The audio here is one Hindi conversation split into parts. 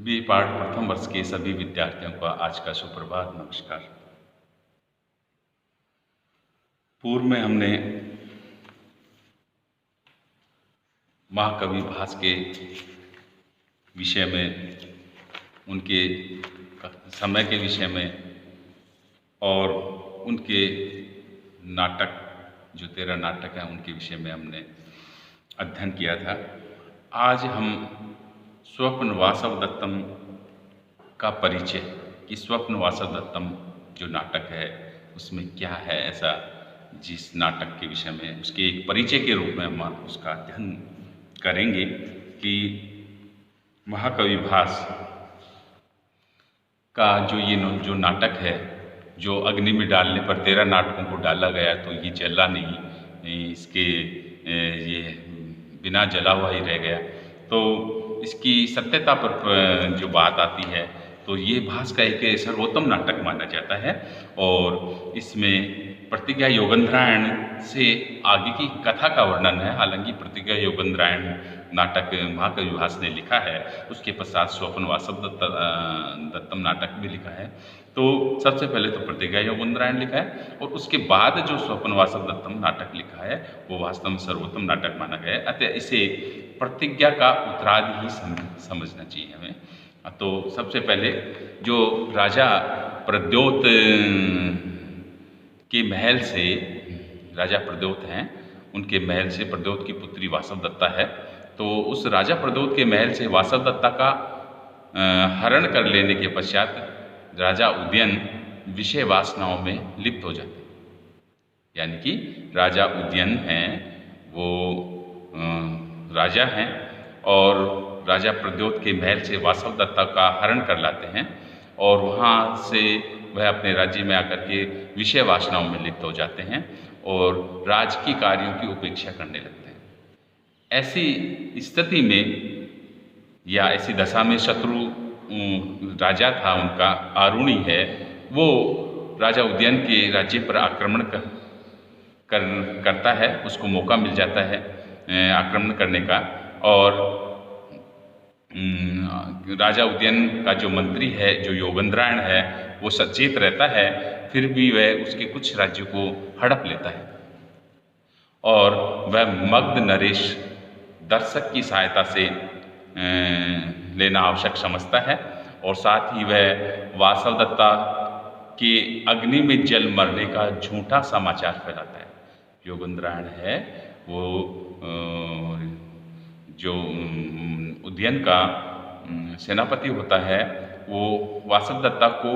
बी पाठ प्रथम वर्ष के सभी विद्यार्थियों का आज का सुप्रभात नमस्कार। पूर्व में हमने महाकवि भास के विषय में, उनके समय के विषय में और उनके नाटक जो 13 नाटक हैं उनके विषय में हमने अध्ययन किया था। आज हम स्वप्न वासव दत्तम का परिचय कि स्वप्न वासव दत्तम जो नाटक है उसमें क्या है ऐसा, जिस नाटक के विषय में उसके एक परिचय के रूप में हम उसका अध्ययन करेंगे कि महाकवि भास का जो नाटक है, जो अग्नि में डालने पर 13 नाटकों को डाला गया तो ये जला नहीं, इसके ये बिना जला हुआ ही रह गया। तो इसकी सत्यता पर जो बात आती है तो ये भास का एक सर्वोत्तम नाटक माना जाता है और इसमें प्रतिज्ञा योगेंद्रायण से आगे की कथा का वर्णन है। हालांकि प्रतिज्ञा योगेंद्रायण नाटक महाकवि भास ने लिखा है, उसके पश्चात स्वप्न वासव दत्तम नाटक भी लिखा है। तो सबसे पहले तो प्रतिज्ञा योगेंद्रायण लिखा है और उसके बाद जो स्वप्न वासव दत्तम नाटक लिखा है वो वास्तव में सर्वोत्तम नाटक माना गया है। अतः इसे प्रतिज्ञा का उत्तरार्ध ही समझना चाहिए हमें। तो सबसे पहले जो राजा प्रद्योत के महल से, राजा प्रद्योत हैं, उनके महल से प्रद्योत की पुत्री वासव दत्ता है। तो उस राजा प्रद्योत के महल से वासव दत्ता का हरण कर लेने के पश्चात राजा उदयन विषय वासनाओं में लिप्त हो जाते हैं। यानी कि राजा उदयन हैं, वो राजा हैं और राजा प्रद्योत के महल से वासव दत्ता का हरण कर लाते हैं और वहाँ से वह अपने राज्य में आकर के विषय वासनाओं में लिप्त हो जाते हैं और राजकीय कार्यों की उपेक्षा करने लगते हैं। ऐसी स्थिति में या ऐसी दशा में शत्रु राजा था उनका, आरुणी है, वो राजा उदयन के राज्य पर आक्रमण करता है। उसको मौका मिल जाता है आक्रमण करने का और राजा उदयन का जो मंत्री है, जो योगेंद्रायण है, वो सचेत रहता है, फिर भी वह उसके कुछ राज्यों को हड़प लेता है और वह मगध नरेश दर्शक की सहायता से लेना आवश्यक समझता है और साथ ही वह वासव दत्ता के अग्नि में जल मरने का झूठा समाचार फैलाता है। योगेंद्रायण है वो जो उदयन का सेनापति होता है, वो वासव दत्ता को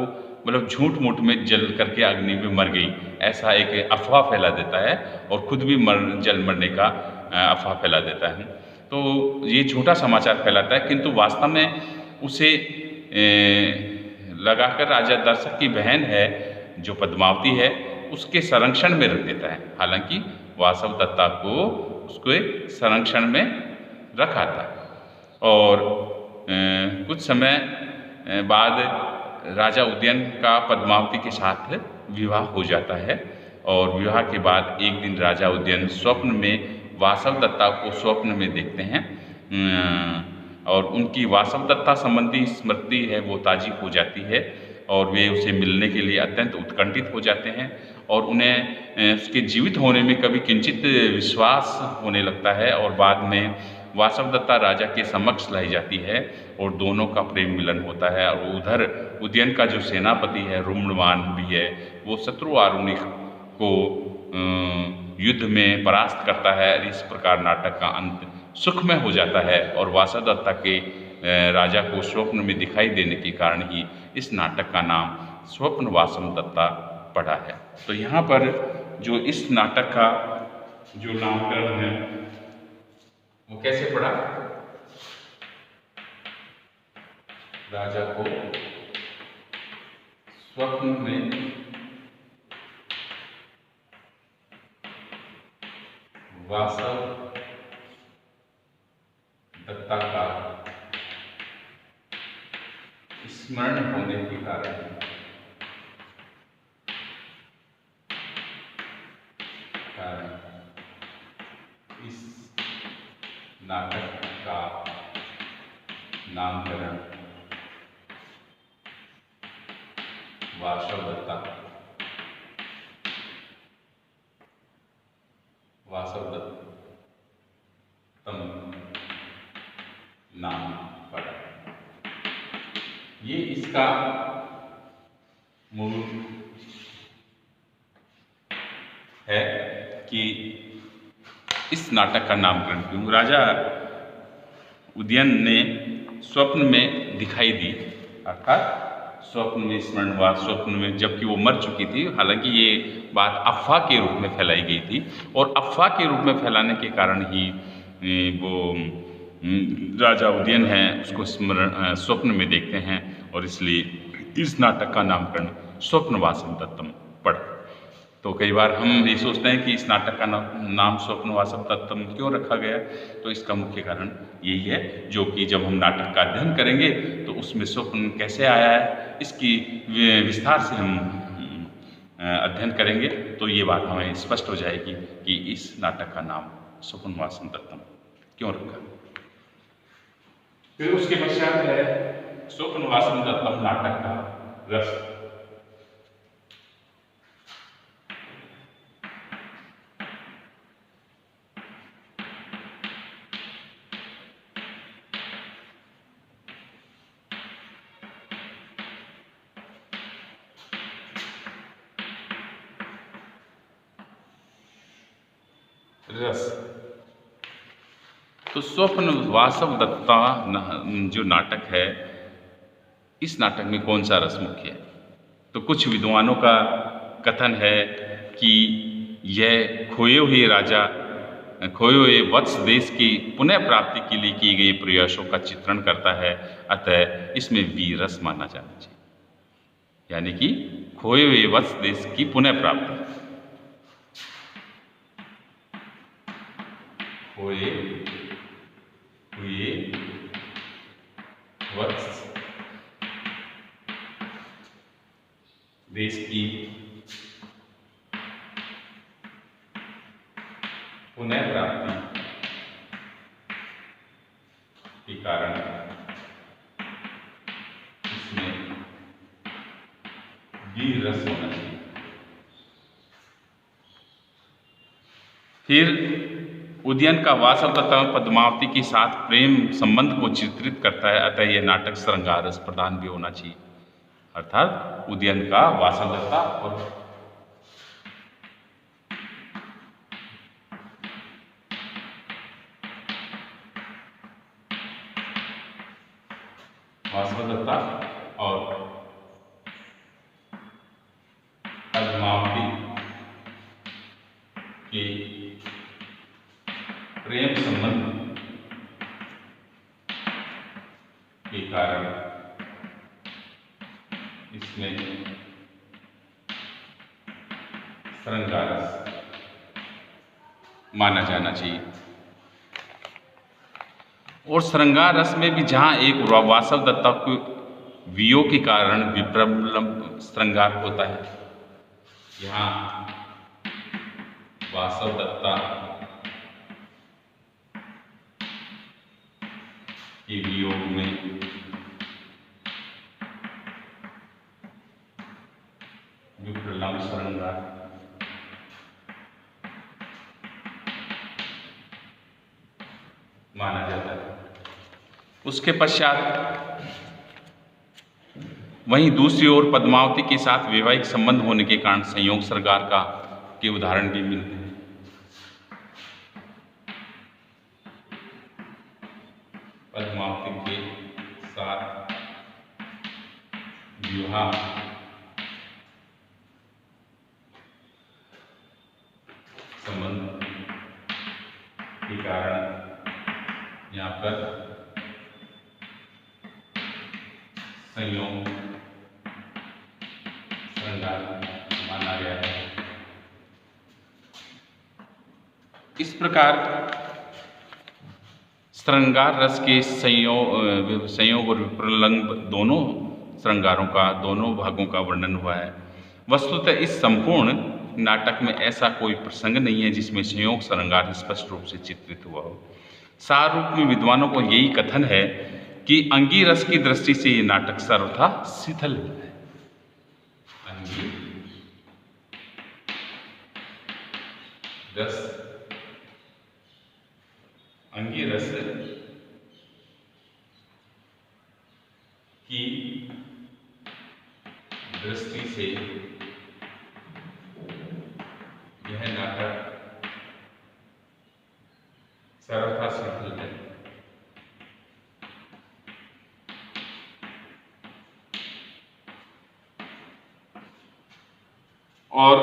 मतलब झूठ मूठ में जल करके अग्नि में मर गई ऐसा एक अफवाह फैला देता है और खुद भी जल मरने का अफवाह फैला देता है। तो ये झूठा समाचार फैलाता है, किंतु वास्तव में उसे लगाकर राजा दर्शक की बहन है जो पद्मावती है उसके संरक्षण में रख देता है। हालांकि वासव दत्ता को उसके संरक्षण में रखा था और कुछ समय बाद राजा उदयन का पद्मावती के साथ विवाह हो जाता है और विवाह के बाद एक दिन राजा उदयन स्वप्न में वासव दत्ता को स्वप्न में देखते हैं और उनकी वासव दत्ता संबंधी स्मृति है वो ताजी हो जाती है और वे उसे मिलने के लिए अत्यंत उत्कंठित हो जाते हैं और उन्हें उसके जीवित होने में कभी किंचित विश्वास होने लगता है और बाद में वासव दत्ता राजा के समक्ष लाई जाती है और दोनों का प्रेम मिलन होता है। और उधर उदयन का जो सेनापति है रुम्णवान भी है, वो शत्रु आरुणी को युद्ध में परास्त करता है। इस प्रकार नाटक का अंत सुखमय हो जाता है और वासव दत्ता के राजा को स्वप्न में दिखाई देने के कारण ही इस नाटक का नाम स्वप्न वासव दत्ता पड़ा है। तो यहाँ पर जो इस नाटक का जो नामकरण है वो कैसे पड़ा? राजा को स्वप्न में वासव दत्ता का स्मरण होने के कारण इस नाटक का नामकरण वासवदत्ता, वासवदत्तम नाम पड़ा। ये इसका मूल है कि इस नाटक का नामकरण क्यों। राजा उदयन ने स्वप्न में दिखाई दी, अर्थात स्वप्न में स्मरण हुआ, स्वप्न में, जबकि वो मर चुकी थी। हालांकि ये बात अफवाह के रूप में फैलाई गई थी और अफवाह के रूप में फैलाने के कारण ही वो राजा उदयन हैं उसको स्वप्न में देखते हैं और इसलिए इस नाटक का नामकरण स्वप्न वासवदत्तम पड़ा। तो कई बार हम ये सोचते हैं कि इस नाटक का नाम स्वप्न वासवदत्तम क्यों रखा गया, तो इसका मुख्य कारण यही है, जो कि जब हम नाटक का अध्ययन करेंगे तो उसमें स्वप्न कैसे आया है इसकी विस्तार से हम अध्ययन करेंगे, तो ये बात हमें स्पष्ट हो जाएगी कि इस नाटक का नाम स्वप्न वासवदत्तम क्यों रखा। फिर उसके पश्चात है स्वप्न वासवदत्तम नाटक का रस। रस तो स्वप्न वासवदत्ता जो नाटक है, इस नाटक में कौन सा रस मुख्य है? तो कुछ विद्वानों का कथन है कि यह खोए हुए वत्स देश की पुनः प्राप्ति के लिए किए गए प्रयासों का चित्रण करता है, अतः इसमें वीरस माना जाना चाहिए। यानी कि खोए हुए वत्स देश की पुनः प्राप्ति, खोए हुए वत्स देश की पुनः प्राप्ति के कारण इसमें वीर रस होना चाहिए। फिर उदयन का वासवदत्ता पद्मावती के साथ प्रेम संबंध को चित्रित करता है, अतः यह नाटक श्रृंगार रस प्रधान भी होना चाहिए। अर्थात उदयन का वासवदत्ता और पद्मावती के प्रेम संबंध के कारण इसमें श्रृंगार रस माना जाना चाहिए। और श्रृंगार रस में भी जहाँ एक वासवदत्ता को वियोग के कारण विप्रलंब श्रृंगार होता है, यहाँ वासवदत्ता के वियोग में विप्रलंब श्रृंगार माना जाता है। उसके पश्चात वहीं दूसरी ओर पद्मावती के साथ वैवाहिक संबंध होने के कारण संयोग श्रृंगार के उदाहरण भी मिलते हैं। पद्मावती के साथ विवाह संबंध के कारण यहाँ पर संयोग श्रृंगार माना गया है। इस प्रकार श्रृंगार रस के संयोग और विप्रलंब दोनों श्रृंगारों का, दोनों भागों का वर्णन हुआ है। वस्तुतः इस संपूर्ण नाटक में ऐसा कोई प्रसंग नहीं है जिसमें संयोग श्रृंगार स्पष्ट रूप से चित्रित हुआ हो। सार रूप में विद्वानों को यही कथन है कि अंगी रस की दृष्टि से ये नाटक सर्वथा शिथिल है। अंगी रस, अंगी रस की दृष्टि से यह नाटक सर्वथा सफल है। और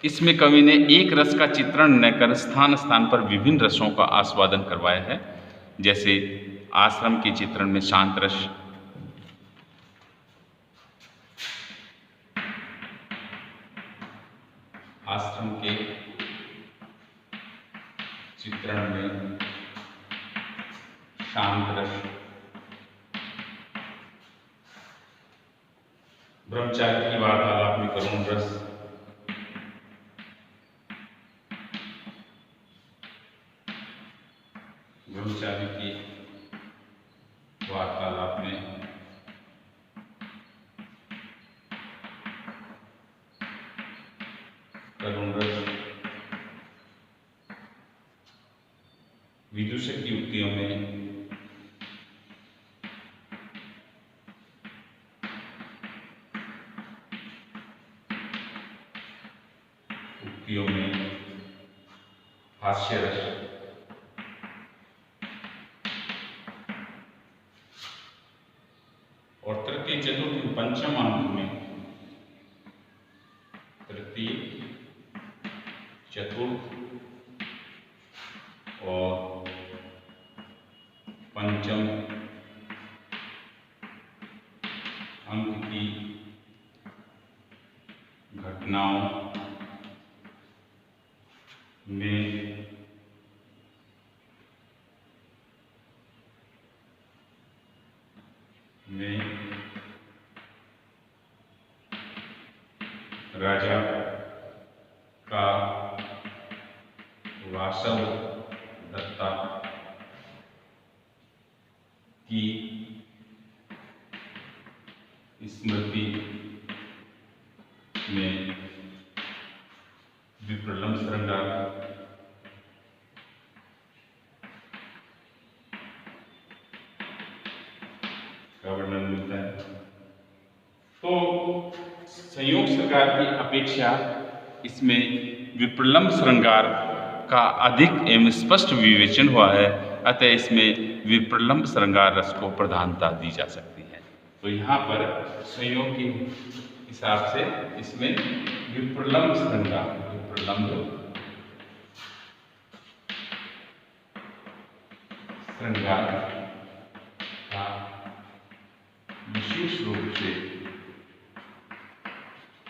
इसमें कवि ने एक रस का चित्रण न कर स्थान स्थान पर विभिन्न रसों का आस्वादन करवाया है। जैसे आश्रम के चित्रण में शांत रस, आश्रम के चित्रण में शांत रस, ब्रह्मचारी की वार्तालाप में करुण रस, ब्रह्मचारी की वार्तालाप में करुण रस, विदूषक की उक्तियों में हास्य रस, और तृतीय चतुर्थ पंचम अंक में तृतीय चतुर्थ और पंचम अंक की घटनाओं में राजा का वासव दत्ता की स्मृति में विप्रलम्ब श्रृंगार का वर्णन मिलता है। तो संयोग श्रृंगार की अपेक्षा इसमें विप्रलम्ब श्रृंगार का अधिक एवं स्पष्ट विवेचन हुआ है, अतः इसमें विप्रलम्ब श्रृंगार रस को प्रधानता दी जा सकती है। तो यहाँ पर संयोग के हिसाब से इसमें विप्रलम्ब श्रृंगार, विप्रलम्ब श्रृंगार का विशेष रूप से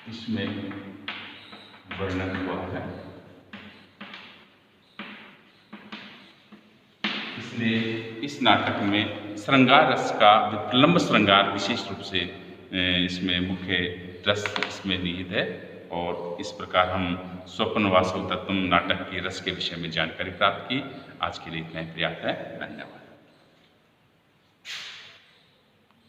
इसमें वर्णन हुआ है। इसलिए इस नाटक में श्रृंगार रस का विप्रलम्ब श्रृंगार विशेष रूप से इसमें मुख्य रस इसमें निहित है। और इस प्रकार हम स्वप्न वासव तत्व नाटक के रस के विषय में जानकारी प्राप्त की। आज के लिए इतना ही पर्याप्त है। धन्यवाद।